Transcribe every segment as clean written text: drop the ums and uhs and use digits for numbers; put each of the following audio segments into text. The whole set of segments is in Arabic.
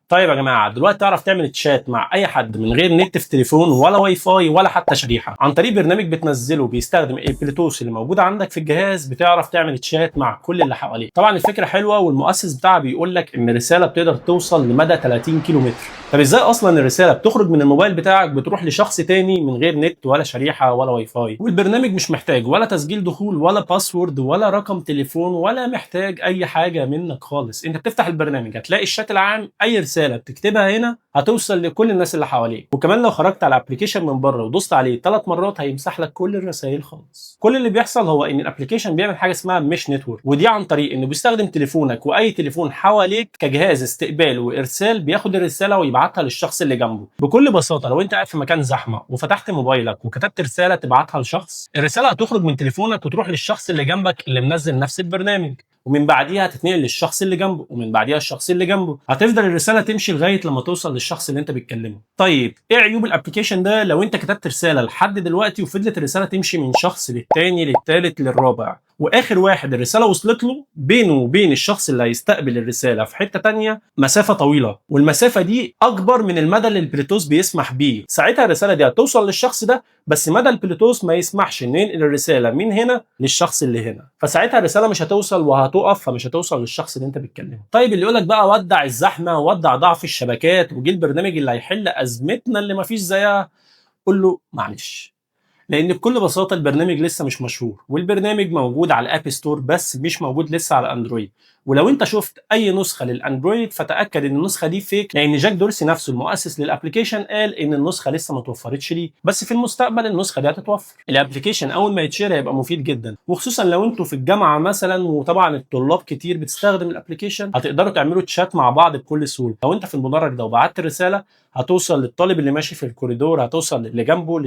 طيب يا جماعه، دلوقتي تعرف تعمل تشات مع اي حد من غير نت في تليفون ولا واي فاي ولا حتى شريحه، عن طريق برنامج بتنزله بيستخدم البلوتوث اللي موجود عندك في الجهاز. بتعرف تعمل تشات مع كل اللي حواليك. طبعا الفكره حلوه، والمؤسس بتاعها بيقول لك ان الرساله بتقدر توصل لمدى 30 كيلو متر. طب ازاي اصلا الرساله بتخرج من الموبايل بتاعك بتروح لشخص تاني من غير نت ولا شريحه ولا واي فاي؟ والبرنامج مش محتاج ولا تسجيل دخول ولا باسورد ولا رقم تليفون ولا محتاج اي حاجه منك خالص. انت بتفتح البرنامج هتلاقي الشات العام، اي رساله بتكتبها هنا هتوصل لكل الناس اللي حواليك. وكمان لو خرجت على الابلكيشن من بره ودوست عليه 3 مرات هيمسح لك كل الرسائل خالص. كل اللي بيحصل هو ان الابلكيشن بيعمل حاجه اسمها مش نتورك، ودي عن طريق انه بيستخدم تليفونك واي تليفون حواليك كجهاز استقبال وارسال، بياخد الرساله ويبعتها للشخص اللي جنبه. بكل بساطه لو انت قاعد في مكان زحمه وفتحت موبايلك وكتبت رساله تبعتها لشخص، الرساله هتخرج من تليفونك وتروح للشخص اللي جنبك اللي منزل نفس البرنامج، ومن بعديها هتتنقل للشخص اللي جنبه، ومن بعديها الشخص اللي جنبه. هتفضل الرساله تمشي لغايه لما توصل للشخص اللي انت بتكلمه. طيب ايه عيوب الابلكيشن ده؟ لو انت كتبت رساله لحد دلوقتي وفضلت الرساله تمشي من شخص للتاني للتالت للرابع، واخر واحد الرساله وصلت له، بينه وبين الشخص اللي هيستقبل الرساله في حته تانية مسافه طويله، والمسافه دي اكبر من المدى اللي البلوتوث بيسمح بيه، ساعتها الرساله دي هتوصل للشخص ده، بس مدى البلوتوث ما يسمحش ان ننقل الرساله من هنا للشخص اللي هنا، فساعتها الرساله مش هتوصل وهتقف، فمش هتوصل للشخص اللي انت بتكلمه. طيب اللي يقولك بقى ودع الزحمه وودع ضعف الشبكات وجي البرنامج اللي هيحل ازمتنا اللي مفيش زيها، قول له معلش، لان بكل بساطه البرنامج لسه مش مشهور، والبرنامج موجود على الاب ستور بس مش موجود لسه على اندرويد. ولو انت شفت اي نسخه للاندرويد فتاكد ان النسخه دي فيك، لان جاك دورسي نفسه المؤسس للابلكيشن قال ان النسخه لسه ما توفرتش ليه، بس في المستقبل النسخه دي هتتوفر. الابلكيشن اول ما يتشير هيبقى مفيد جدا، وخصوصا لو انتوا في الجامعه مثلا، وطبعا الطلاب كتير بتستخدم الابلكيشن، هتقدروا تعملوا تشات مع بعض بكل سهوله. لو انت في المدرج ده وبعت رساله هتوصل للطالب اللي ماشي في الكوريدور، هتوصل للي جنبه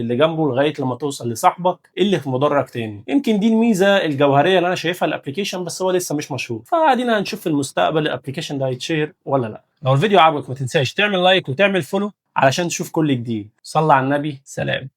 لغايه لما توصل لصاحبك اللي في مدرج تاني. يمكن دي الميزه الجوهريه اللي انا شايفها الابلكيشن، بس هو لسه مش مشهور، فقاعدين هنشوف في المستقبل الابلكيشن ده هيتشهر ولا لا. لو الفيديو عجبك ما تنساش تعمل لايك وتعمل فولو علشان تشوف كل جديد. صلى على النبي، سلام.